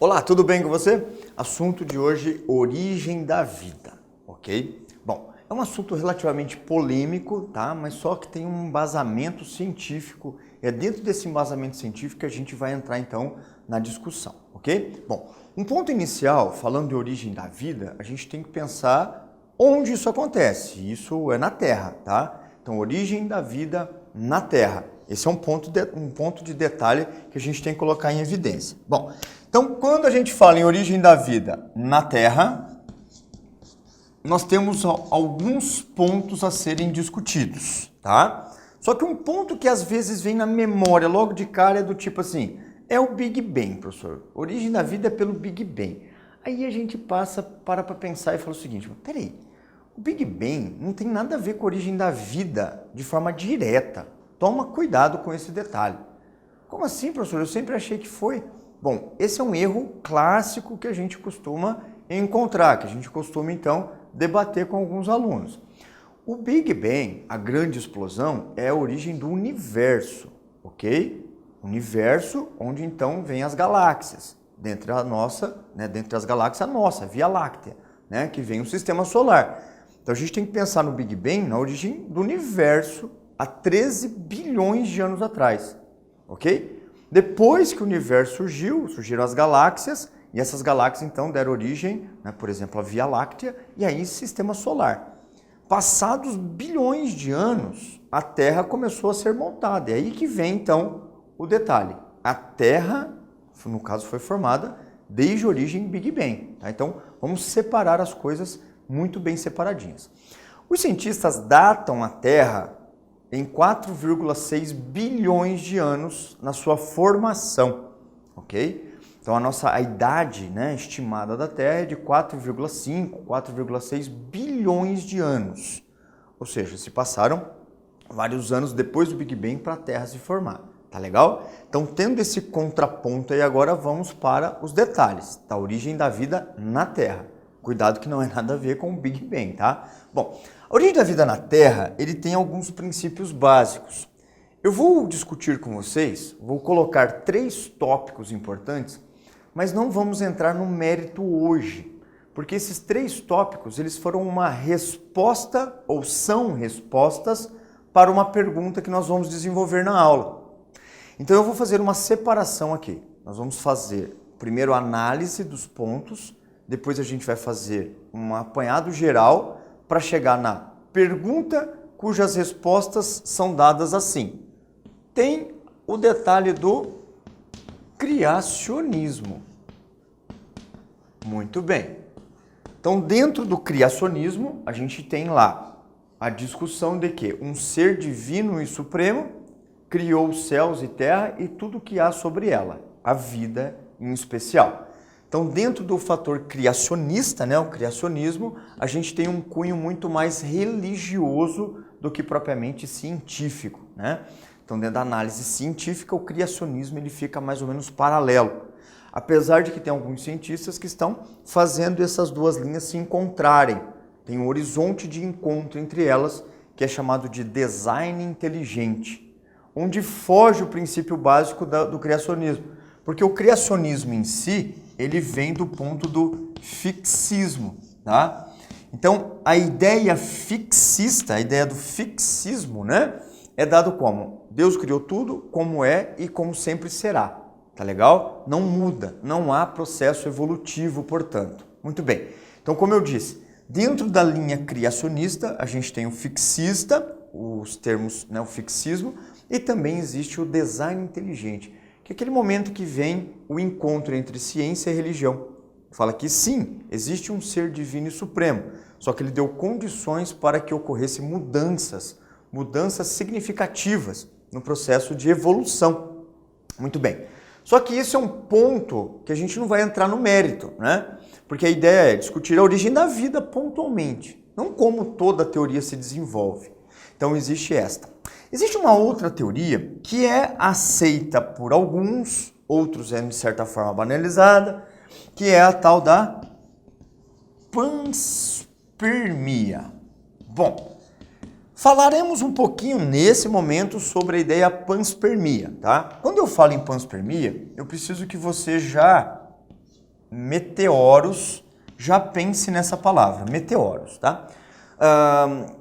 Olá, tudo bem com você? Assunto de hoje, origem da vida, ok? Bom, é um assunto relativamente polêmico, tá? Mas só que tem um embasamento científico. É dentro desse embasamento científico que a gente vai entrar então na discussão, ok? Bom, um ponto inicial, falando de origem da vida, a gente tem que pensar onde isso acontece. Isso é na Terra, tá? Então, origem da vida na Terra. Esse é um ponto de detalhe que a gente tem que colocar em evidência. Bom, então quando a gente fala em origem da vida na Terra, nós temos alguns pontos a serem discutidos, tá? Só que um ponto que às vezes vem na memória logo de cara é do tipo assim, é o Big Bang, professor. Origem da vida é pelo Big Bang. Aí a gente para pensar e fala o seguinte, peraí, o Big Bang não tem nada a ver com a origem da vida de forma direta. Toma cuidado com esse detalhe. Como assim, professor? Eu sempre achei que foi. Bom, esse é um erro clássico que a gente costuma encontrar, que a gente costuma, então, debater com alguns alunos. O Big Bang, a grande explosão, é a origem do universo, ok? Universo onde, então, vem as galáxias. Dentre as galáxias, a nossa, a Via Láctea, né? Que vem o Sistema Solar. Então, a gente tem que pensar no Big Bang, na origem do universo, há 13 bilhões de anos atrás, ok? Depois que o universo surgiram as galáxias, e essas galáxias então deram origem, né, por exemplo, à Via Láctea, e aí Sistema Solar. Passados bilhões de anos, a Terra começou a ser montada, é aí que vem então o detalhe. A Terra, no caso, foi formada desde a origem Big Bang, tá? Então vamos separar as coisas muito bem separadinhas. Os cientistas datam a Terra em 4,6 bilhões de anos na sua formação, ok? Então a idade, né, estimada da Terra é de 4,5, 4,6 bilhões de anos. Ou seja, se passaram vários anos depois do Big Bang para a Terra se formar. Tá legal? Então, tendo esse contraponto aí, agora vamos para os detalhes da origem da vida na Terra. Cuidado que não é nada a ver com o Big Bang, tá? Bom, a origem da vida na Terra, ele tem alguns princípios básicos. Eu vou discutir com vocês, vou colocar 3 tópicos importantes, mas não vamos entrar no mérito hoje, porque esses 3 tópicos, eles foram uma resposta, ou são respostas, para uma pergunta que nós vamos desenvolver na aula. Então eu vou fazer uma separação aqui. Nós vamos fazer primeiro a análise dos pontos, depois a gente vai fazer um apanhado geral para chegar na pergunta cujas respostas são dadas assim. Tem o detalhe do criacionismo. Muito bem. Então, dentro do criacionismo, a gente tem lá a discussão de que um ser divino e supremo criou os céus e terra e tudo o que há sobre ela, a vida em especial. Então, dentro do fator criacionista, né, o criacionismo, a gente tem um cunho muito mais religioso do que propriamente científico, né? Então, dentro da análise científica, o criacionismo ele fica mais ou menos paralelo. Apesar de que tem alguns cientistas que estão fazendo essas duas linhas se encontrarem. Tem um horizonte de encontro entre elas, que é chamado de design inteligente, onde foge o princípio básico do criacionismo. Porque o criacionismo em si, ele vem do ponto do fixismo, tá? Então, a ideia fixista, a ideia do fixismo, né, é dado como Deus criou tudo, como é e como sempre será, tá legal? Não muda, não há processo evolutivo, portanto. Muito bem. Então, como eu disse, dentro da linha criacionista, a gente tem o fixista, os termos, né, o fixismo, e também existe o design inteligente, que é aquele momento que vem o encontro entre ciência e religião. Fala que sim, existe um ser divino e supremo, só que ele deu condições para que ocorressem mudanças significativas no processo de evolução. Muito bem. Só que isso é um ponto que a gente não vai entrar no mérito, né? Porque a ideia é discutir a origem da vida pontualmente, não como toda a teoria se desenvolve. Então existe esta. Existe uma outra teoria que é aceita por alguns, outros é de certa forma banalizada, que é a tal da panspermia? Bom, falaremos um pouquinho nesse momento sobre a ideia panspermia, tá? Quando eu falo em panspermia, eu preciso que você já pense nessa palavra, meteoros, tá?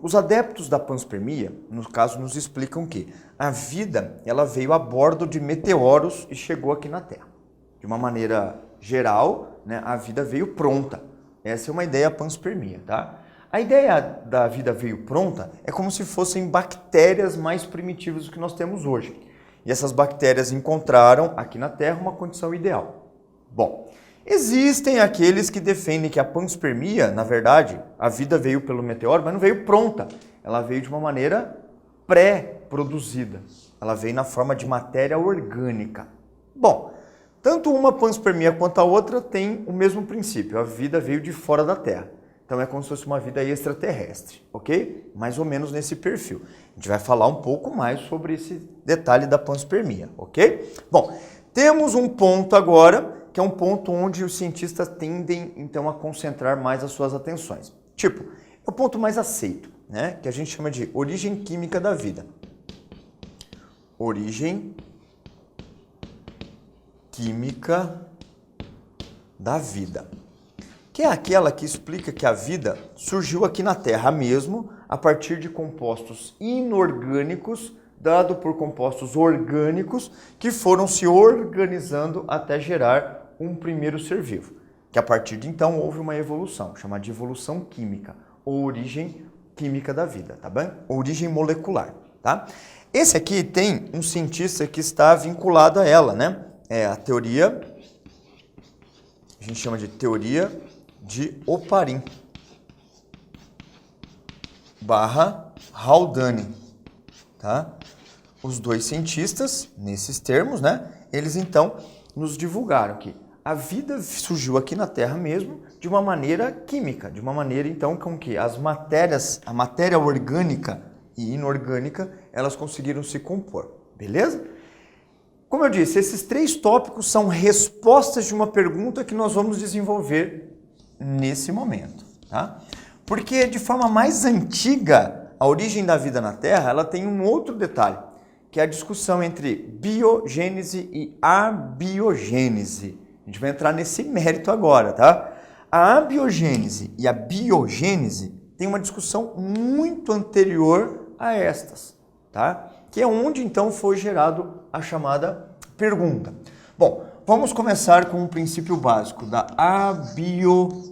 Os adeptos da panspermia, no caso, nos explicam que a vida ela veio a bordo de meteoros e chegou aqui na Terra. De uma maneira geral, né, a vida veio pronta. Essa é uma ideia panspermia, tá? A ideia da vida veio pronta é como se fossem bactérias mais primitivas do que nós temos hoje. E essas bactérias encontraram aqui na Terra uma condição ideal. Bom, existem aqueles que defendem que a panspermia, na verdade, a vida veio pelo meteoro, mas não veio pronta. Ela veio de uma maneira pré-produzida. Ela veio na forma de matéria orgânica. Bom, tanto uma panspermia quanto a outra tem o mesmo princípio. A vida veio de fora da Terra. Então é como se fosse uma vida extraterrestre, ok? Mais ou menos nesse perfil. A gente vai falar um pouco mais sobre esse detalhe da panspermia, ok? Bom, temos um ponto agora, que é um ponto onde os cientistas tendem, então, a concentrar mais as suas atenções. Tipo, é o ponto mais aceito, né? Que a gente chama de origem química da vida. Origem química da vida. Que é aquela que explica que a vida surgiu aqui na Terra mesmo, a partir de compostos inorgânicos, dado por compostos orgânicos, que foram se organizando até gerar um primeiro ser vivo. Que a partir de então houve uma evolução, chamada de evolução química, ou origem química da vida, tá bem? Origem molecular, tá? Esse aqui tem um cientista que está vinculado a ela, né? É a teoria, a gente chama de teoria de Oparin / Haldane, tá? Os dois cientistas, nesses termos, né? Eles então nos divulgaram que a vida surgiu aqui na Terra mesmo de uma maneira química, de uma maneira então com que a matéria orgânica e inorgânica, elas conseguiram se compor, beleza? Como eu disse, esses três tópicos são respostas de uma pergunta que nós vamos desenvolver nesse momento, tá? Porque de forma mais antiga, a origem da vida na Terra, ela tem um outro detalhe, que é a discussão entre biogênese e abiogênese. A gente vai entrar nesse mérito agora, tá? A abiogênese e a biogênese tem uma discussão muito anterior a estas, tá? Que é onde então foi gerado a chamada pergunta. Bom, vamos começar com o princípio básico da abiogênese.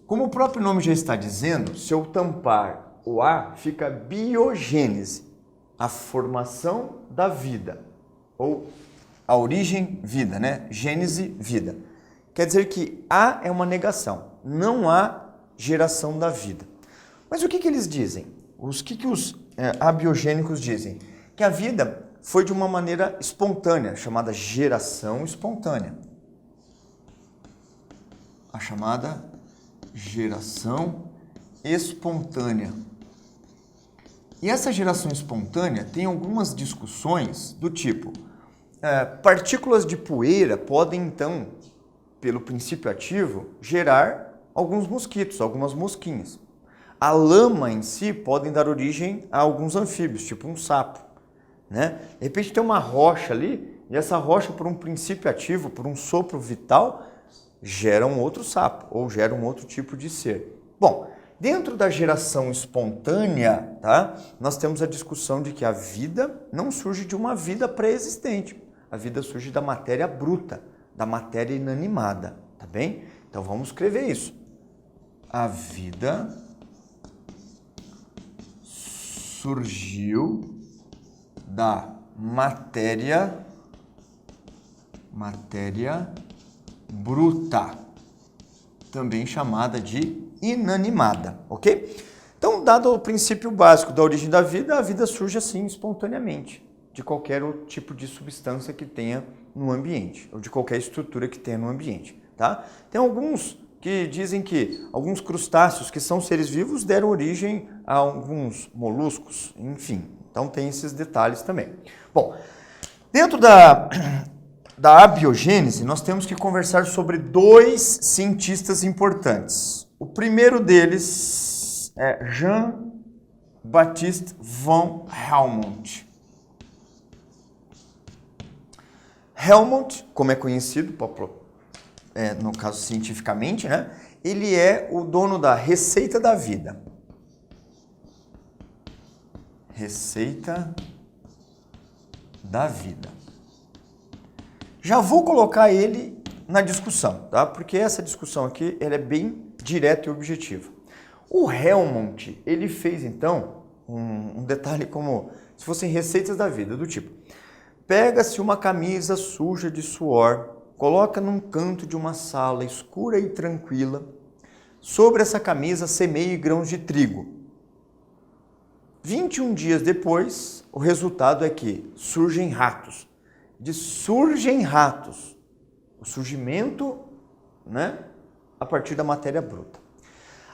Como o próprio nome já está dizendo, se eu tampar o A, fica biogênese, a formação da vida, ou a origem, vida, né? Gênese, vida. Quer dizer que A é uma negação, não há geração da vida. Mas o que eles dizem? Os abiogênicos dizem? Que a vida foi de uma maneira espontânea, chamada geração espontânea. A chamada geração espontânea. E essa geração espontânea tem algumas discussões do tipo, partículas de poeira podem então, pelo princípio ativo, gerar alguns mosquitos, algumas mosquinhas. A lama em si pode dar origem a alguns anfíbios, tipo um sapo, né? De repente tem uma rocha ali, e essa rocha, por um princípio ativo, por um sopro vital, gera um outro sapo, ou gera um outro tipo de ser. Bom, dentro da geração espontânea, tá? Nós temos a discussão de que a vida não surge de uma vida pré-existente. A vida surge da matéria bruta, da matéria inanimada, tá bem? Então vamos escrever isso. A vida surgiu da matéria bruta, também chamada de inanimada, ok? Então, dado o princípio básico da origem da vida, a vida surge assim espontaneamente, de qualquer tipo de substância que tenha no ambiente, ou de qualquer estrutura que tenha no ambiente, tá? Tem alguns que dizem que alguns crustáceos, que são seres vivos, deram origem a alguns moluscos, enfim. Então tem esses detalhes também. Bom, dentro da abiogênese, nós temos que conversar sobre dois cientistas importantes. O primeiro deles é Jean-Baptiste von Helmont. Helmont, como é conhecido, no caso cientificamente, né? Ele é o dono da receita da vida. Receita da vida. Já vou colocar ele na discussão, tá? Porque essa discussão aqui ela é bem direta e objetiva. O Helmont, ele fez então um detalhe como se fossem receitas da vida, do tipo: pega-se uma camisa suja de suor, coloca num canto de uma sala escura e tranquila. Sobre essa camisa semeie grãos de trigo. 21 dias depois, o resultado é que surgem ratos. Surgem ratos. O surgimento, né, a partir da matéria bruta.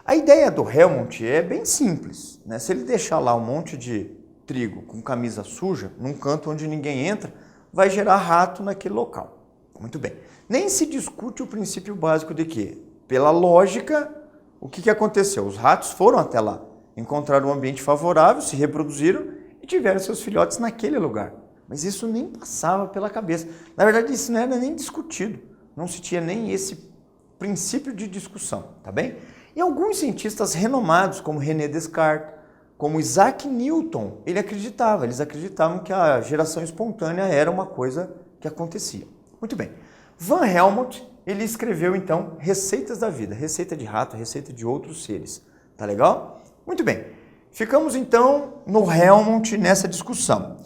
A ideia do Helmont é bem simples, né? Se ele deixar lá um monte de trigo com camisa suja, num canto onde ninguém entra, vai gerar rato naquele local. Muito bem. Nem se discute o princípio básico de que, pela lógica, o que aconteceu? Os ratos foram até lá, encontraram um ambiente favorável, se reproduziram e tiveram seus filhotes naquele lugar. Mas isso nem passava pela cabeça. Na verdade, isso não era nem discutido. Não se tinha nem esse princípio de discussão, tá bem? E alguns cientistas renomados, como René Descartes, como Isaac Newton, eles acreditavam que a geração espontânea era uma coisa que acontecia. Muito bem. Van Helmont, ele escreveu então Receitas da Vida, receita de rato, receita de outros seres. Tá legal? Muito bem. Ficamos então no Helmont nessa discussão.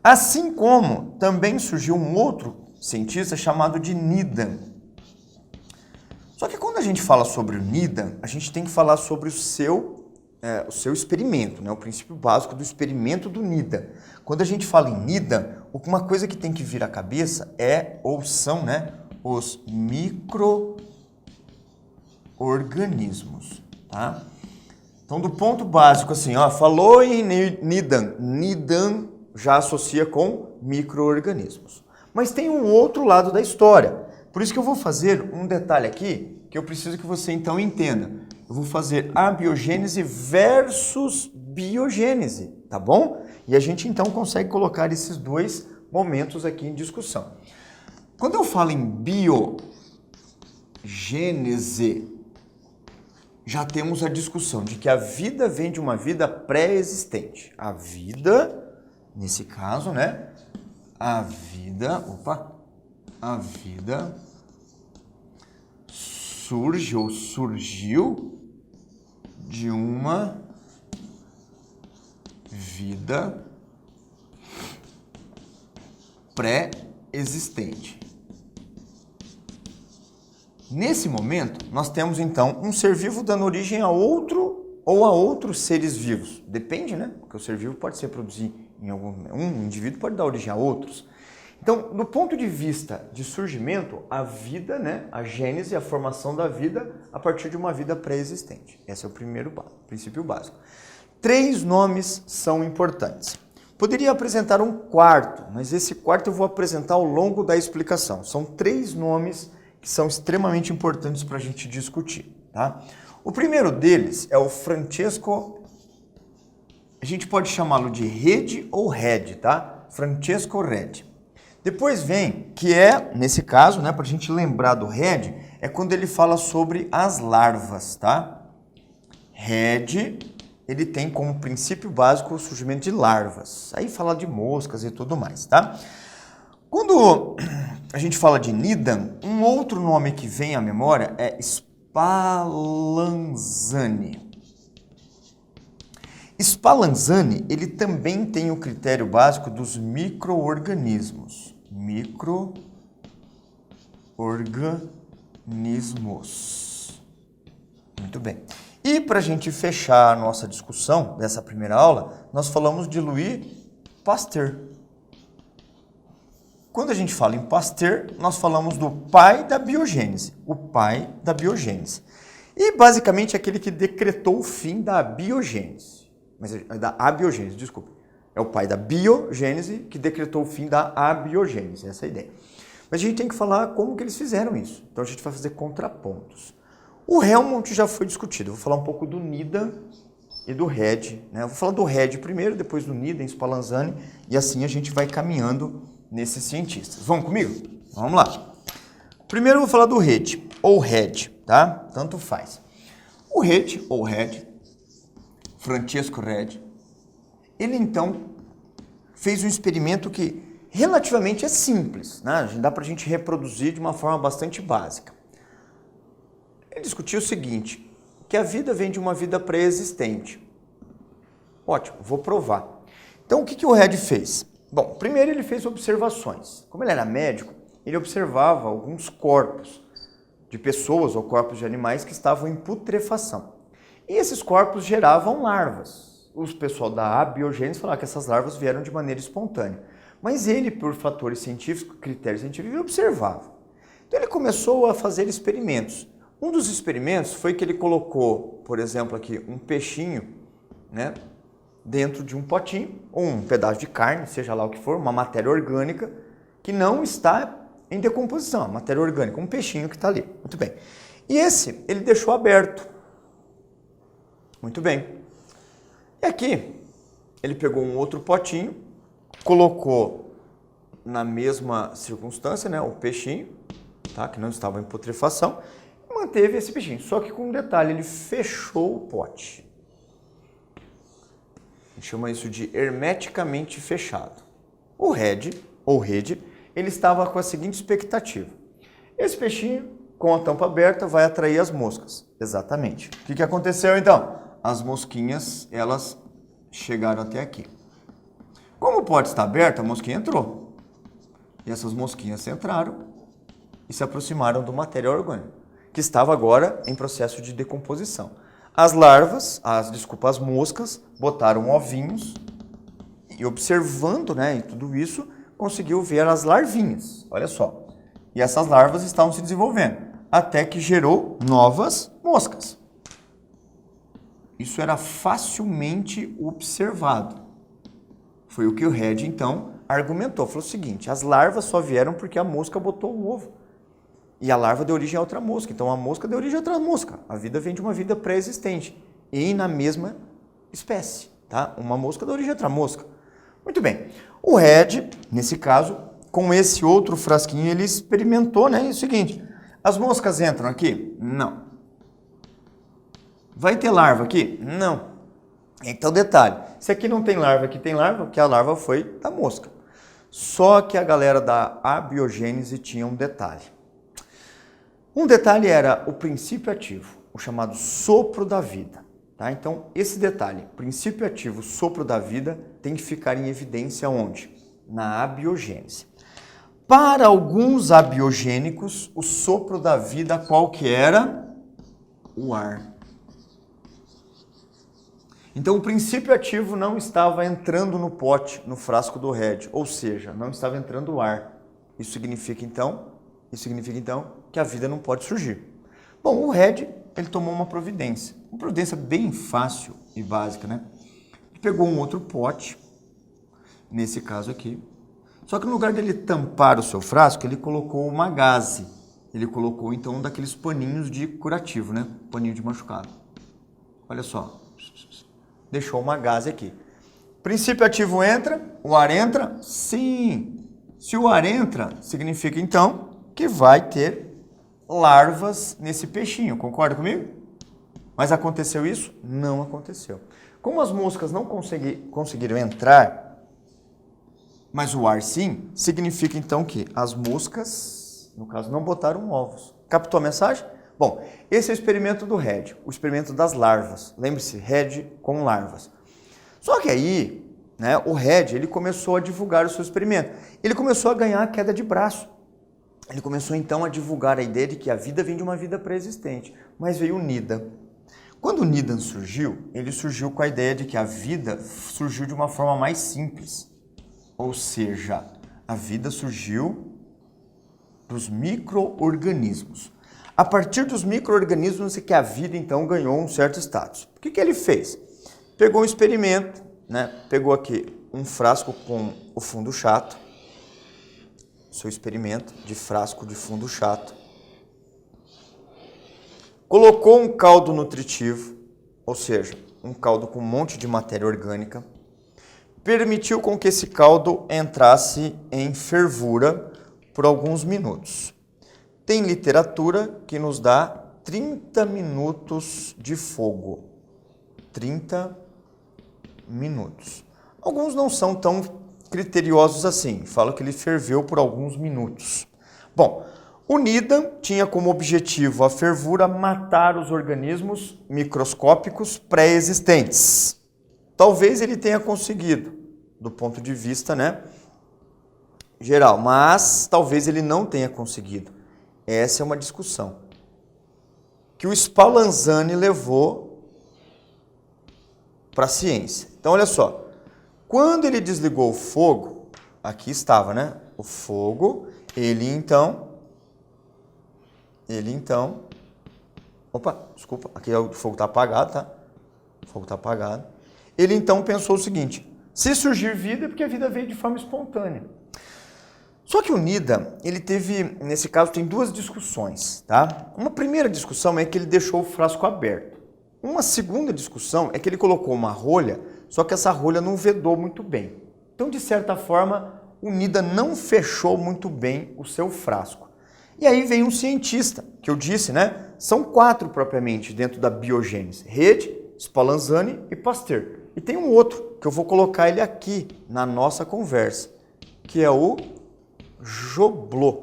Assim como também surgiu um outro cientista chamado de Needham. Só que quando a gente fala sobre o Needham, a gente tem que falar sobre o seu experimento, né? O princípio básico do experimento do Needham. Quando a gente fala em Needham, uma coisa que tem que vir à cabeça são, né, os micro-organismos, tá? Então, do ponto básico, assim, falou em Needham já associa com micro-organismos. Mas tem um outro lado da história. Por isso que eu vou fazer um detalhe aqui que eu preciso que você então entenda. Eu vou fazer abiogênese versus biogênese, tá bom? E a gente então consegue colocar esses dois momentos aqui em discussão. Quando eu falo em biogênese, já temos a discussão de que a vida vem de uma vida pré-existente. A vida, nesse caso, né? A vida surge ou surgiu de uma vida pré-existente. Nesse momento, nós temos então um ser vivo dando origem a outro ou a outros seres vivos. Depende, né? Porque o ser vivo pode se reproduzir em um indivíduo pode dar origem a outros. Então, do ponto de vista de surgimento, a vida, né, a gênese, a formação da vida a partir de uma vida pré-existente. Esse é o primeiro princípio básico. 3 nomes são importantes. Poderia apresentar um quarto, mas esse quarto eu vou apresentar ao longo da explicação. São 3 nomes que são extremamente importantes para a gente discutir, tá? O primeiro deles é o Francesco, a gente pode chamá-lo de Redi ou Redi, tá? Francesco Redi. Depois vem, que é, nesse caso, né, para a gente lembrar do Redi, é quando ele fala sobre as larvas, tá? Redi, ele tem como princípio básico o surgimento de larvas. Aí fala de moscas e tudo mais, tá? Quando a gente fala de Needham, um outro nome que vem à memória é Spallanzani. Spallanzani, ele também tem o critério básico dos micro-organismos. Micro-organismos. Muito bem. E para a gente fechar a nossa discussão dessa primeira aula, nós falamos de Louis Pasteur. Quando a gente fala em Pasteur, nós falamos do pai da biogênese. O pai da biogênese. E basicamente aquele que decretou o fim da biogênese. Da abiogênese, desculpa. É o pai da biogênese que decretou o fim da abiogênese, essa é a ideia. Mas a gente tem que falar como que eles fizeram isso. Então a gente vai fazer contrapontos. O Helmont já foi discutido. Eu vou falar um pouco do Needham e do Read, né? Eu vou falar do Read primeiro, depois do Needham, Spallanzani, e assim a gente vai caminhando nesses cientistas. Vamos comigo? Vamos lá. Primeiro eu vou falar do Read, ou Read, tá? Tanto faz. O Read, ou Read, Francesco Read, ele então fez um experimento que relativamente é simples, né? Dá para a gente reproduzir de uma forma bastante básica. Ele discutiu o seguinte, que a vida vem de uma vida pré-existente. Ótimo, vou provar. Então, o que o Read fez? Bom, primeiro ele fez observações. Como ele era médico, ele observava alguns corpos de pessoas ou corpos de animais que estavam em putrefação. E esses corpos geravam larvas. Os pessoal da abiogênese falaram que essas larvas vieram de maneira espontânea. Mas ele, por fatores científicos, critérios científicos, ele observava. Então ele começou a fazer experimentos. Um dos experimentos foi que ele colocou, por exemplo, aqui um peixinho, né, dentro de um potinho, ou um pedaço de carne, seja lá o que for, uma matéria orgânica, que não está em decomposição, matéria orgânica, um peixinho que está ali. Muito bem. E esse ele deixou aberto. Muito bem. E aqui ele pegou um outro potinho, colocou na mesma circunstância, né, o peixinho, tá, que não estava em putrefação, e manteve esse peixinho. Só que com um detalhe, ele fechou o pote. A gente chama isso de hermeticamente fechado. O Read, ou Read, ele estava com a seguinte expectativa. Esse peixinho, com a tampa aberta, vai atrair as moscas. Exatamente. O que aconteceu então? As mosquinhas, elas chegaram até aqui. Como o pote está aberto, a mosquinha entrou. E essas mosquinhas entraram e se aproximaram do material orgânico, que estava agora em processo de decomposição. As larvas, as moscas, botaram ovinhos e observando, né, e tudo isso, conseguiu ver as larvinhas, olha só. E essas larvas estavam se desenvolvendo, até que gerou novas moscas. Isso era facilmente observado. Foi o que o Read, então, argumentou. Falou o seguinte, as larvas só vieram porque a mosca botou o ovo. E a larva deu origem a outra mosca. Então, a mosca deu origem a outra mosca. A vida vem de uma vida pré-existente e na mesma espécie, tá? Uma mosca deu origem a outra mosca. Muito bem. O Read, nesse caso, com esse outro frasquinho, ele experimentou, né? É o seguinte, as moscas entram aqui? Não. Vai ter larva aqui? Não. Então, detalhe, se aqui não tem larva, aqui tem larva, porque a larva foi da mosca. Só que a galera da abiogênese tinha um detalhe. Um detalhe era o princípio ativo, o chamado sopro da vida. Tá? Então, esse detalhe, princípio ativo, sopro da vida, tem que ficar em evidência onde? Na abiogênese. Para alguns abiogênicos, o sopro da vida qual que era? O ar. Então, o princípio ativo não estava entrando no pote, no frasco do Read, ou seja, não estava entrando o ar. Isso significa então que a vida não pode surgir. Bom, o Read, ele tomou uma providência bem fácil e básica, né? Ele pegou um outro pote, nesse caso aqui, só que no lugar dele tampar o seu frasco, ele colocou uma gaze. Ele colocou então um daqueles paninhos de curativo, né? Paninho de machucado. Olha só. Deixou uma gaze aqui. Princípio ativo entra, o ar entra? Sim. Se o ar entra, significa então que vai ter larvas nesse peixinho. Concorda comigo? Mas aconteceu isso? Não aconteceu. Como as moscas não conseguiram entrar, mas o ar sim, significa então que as moscas, no caso, não botaram ovos. Captou a mensagem? Bom, esse é o experimento do Read, o experimento das larvas. Lembre-se, Read com larvas. Só que aí, né, o Read, ele começou a divulgar o seu experimento. Ele começou a ganhar a queda de braço. Ele começou então a divulgar a ideia de que a vida vem de uma vida pré-existente. Mas veio o Needham. Quando o Needham surgiu, ele surgiu com a ideia de que a vida surgiu de uma forma mais simples. Ou seja, a vida surgiu dos micro-organismos. A partir dos micro-organismos é que a vida, então, ganhou um certo status. O que ele fez? Pegou um experimento, né? Pegou aqui um frasco com o fundo chato, seu experimento de frasco de fundo chato. Colocou um caldo nutritivo, ou seja, um caldo com um monte de matéria orgânica. Permitiu com que esse caldo entrasse em fervura por alguns minutos. Tem literatura que nos dá 30 minutos de fogo. 30 minutos. Alguns não são tão criteriosos assim, falam que ele ferveu por alguns minutos. Bom, o Needham tinha como objetivo a fervura matar os organismos microscópicos pré-existentes. Talvez ele tenha conseguido, do ponto de vista, geral, mas talvez ele não tenha conseguido. Essa é uma discussão que o Spallanzani levou para a ciência. Então, olha só, quando ele desligou o fogo, aqui estava, o fogo, ele então, opa, desculpa, aqui o fogo está apagado, tá? O fogo está apagado. Ele então pensou o seguinte: se surgir vida, é porque a vida veio de forma espontânea. Só que o Needham, ele teve, nesse caso, tem duas discussões, tá? Uma primeira discussão é que ele deixou o frasco aberto. Uma segunda discussão é que ele colocou uma rolha, só que essa rolha não vedou muito bem. Então, de certa forma, o Needham não fechou muito bem o seu frasco. E aí vem um cientista, que eu disse, São 4 propriamente dentro da biogênese: Reid, Spallanzani e Pasteur. E tem um outro, que eu vou colocar ele aqui na nossa conversa, que é o Joblot.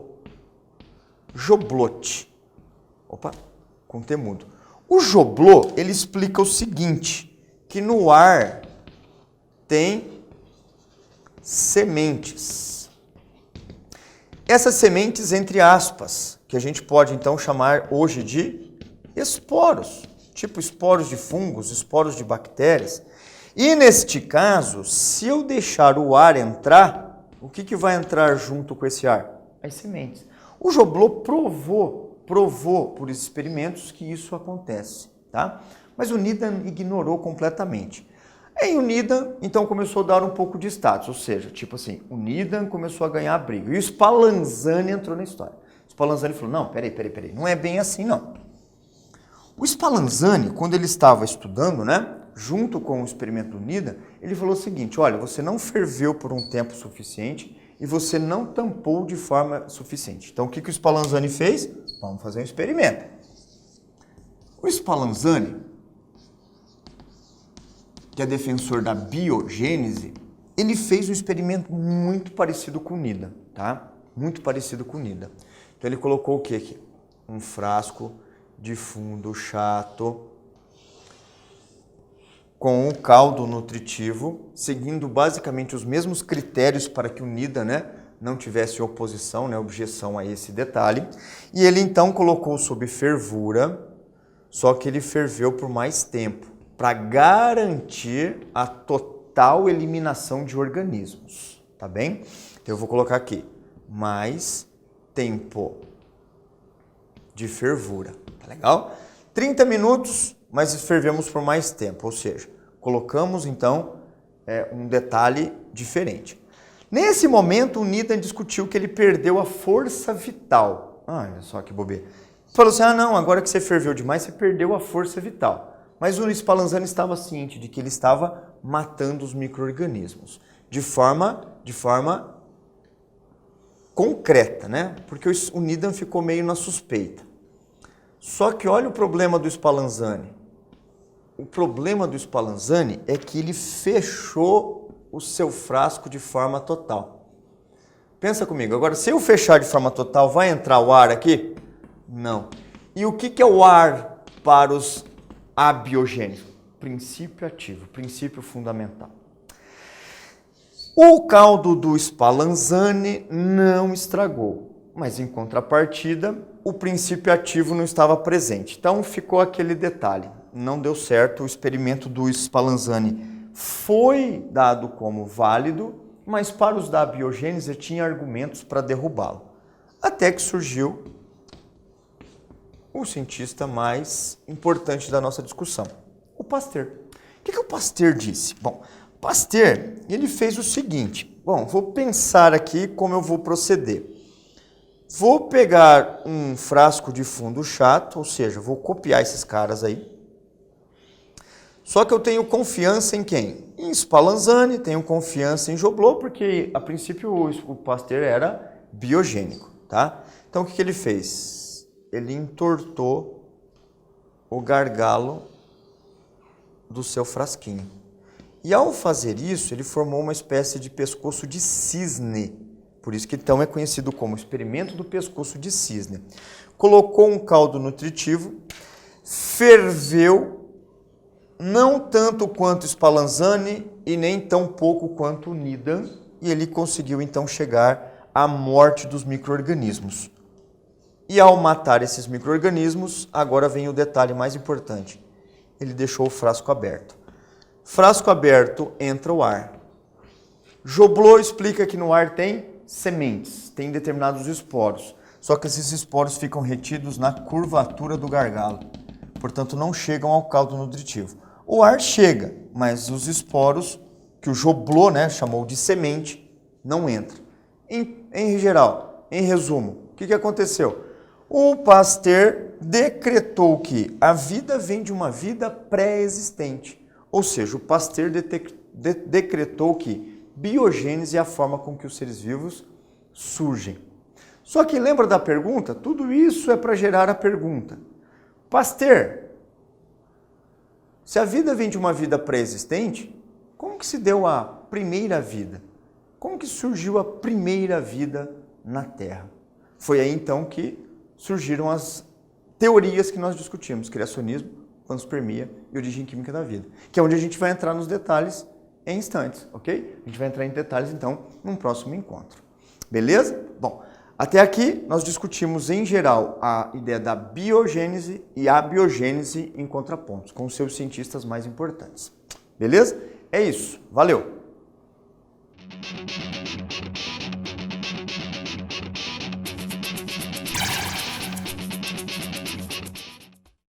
Opa, com temudo. O Joblot, ele explica o seguinte, que no ar tem sementes. Essas sementes, entre aspas, que a gente pode então chamar hoje de esporos, tipo esporos de fungos, esporos de bactérias. E neste caso, se eu deixar o ar entrar, o que vai entrar junto com esse ar? As sementes. O Joblot provou por experimentos que isso acontece, tá? Mas o Needham ignorou completamente. Aí o Needham, então, começou a dar um pouco de status, ou seja, tipo assim, o Needham começou a ganhar briga. E o Spallanzani entrou na história. O Spallanzani falou: não, peraí, não é bem assim, não. O Spallanzani, quando ele estava estudando, junto com o experimento do Needham, ele falou o seguinte: olha, você não ferveu por um tempo suficiente e você não tampou de forma suficiente. Então, o que o Spallanzani fez? Vamos fazer um experimento. O Spallanzani, que é defensor da biogênese, ele fez um experimento muito parecido com o Needham, tá? Muito parecido com o Needham. Então, ele colocou o que aqui? Um frasco de fundo chato com um caldo nutritivo, seguindo basicamente os mesmos critérios para que o Needham, não tivesse oposição, objeção a esse detalhe. E ele então colocou sob fervura, só que ele ferveu por mais tempo, para garantir a total eliminação de organismos, tá bem? Então eu vou colocar aqui, mais tempo de fervura, tá legal? 30 minutos, mas fervemos por mais tempo, ou seja, colocamos então um detalhe diferente. Nesse momento, o Needham discutiu que ele perdeu a força vital. Olha só que bobeira. Falou assim: não, agora que você ferveu demais, você perdeu a força vital. Mas o Spallanzani estava ciente de que ele estava matando os micro-organismos de forma concreta, Porque o Needham ficou meio na suspeita. Só que olha o problema do Spallanzani. O problema do Spallanzani é que ele fechou o seu frasco de forma total. Pensa comigo, agora se eu fechar de forma total, vai entrar o ar aqui? Não. E o que é o ar para os abiogênicos? Princípio ativo, princípio fundamental. O caldo do Spallanzani não estragou, mas em contrapartida, o princípio ativo não estava presente. Então ficou aquele detalhe. Não deu certo, o experimento do Spallanzani foi dado como válido, mas para os da biogênese tinha argumentos para derrubá-lo. Até que surgiu o cientista mais importante da nossa discussão, o Pasteur. O que o Pasteur disse? Bom, Pasteur, ele fez o seguinte: bom, vou pensar aqui como eu vou proceder. Vou pegar um frasco de fundo chato, ou seja, vou copiar esses caras aí. Só que eu tenho confiança em quem? Em Spallanzani, tenho confiança em Joblot, porque a princípio o Pasteur era biogênico, tá? Então o que ele fez? Ele entortou o gargalo do seu frasquinho. E ao fazer isso, ele formou uma espécie de pescoço de cisne. Por isso que então é conhecido como experimento do pescoço de cisne. Colocou um caldo nutritivo, ferveu, não tanto quanto Spallanzani e nem tão pouco quanto o Needham, e ele conseguiu então chegar à morte dos micro-organismos. E ao matar esses micro-organismos, agora vem o detalhe mais importante. Ele deixou o frasco aberto. Frasco aberto, entra o ar. Joblot explica que no ar tem sementes, tem determinados esporos. Só que esses esporos ficam retidos na curvatura do gargalo. Portanto, não chegam ao caldo nutritivo. O ar chega, mas os esporos, que o Joblot chamou de semente, não entram. Em geral, em resumo, o que aconteceu? O Pasteur decretou que a vida vem de uma vida pré-existente. Ou seja, o Pasteur decretou que biogênese é a forma com que os seres vivos surgem. Só que lembra da pergunta? Tudo isso é para gerar a pergunta. Pasteur, se a vida vem de uma vida pré-existente, como que se deu a primeira vida? Como que surgiu a primeira vida na Terra? Foi aí então que surgiram as teorias que nós discutimos, criacionismo, panspermia e origem química da vida, que é onde a gente vai entrar nos detalhes em instantes, ok? A gente vai entrar em detalhes então num próximo encontro. Beleza? Bom, até aqui nós discutimos em geral a ideia da biogênese e a abiogênese em contrapontos, com os seus cientistas mais importantes. Beleza? É isso. Valeu!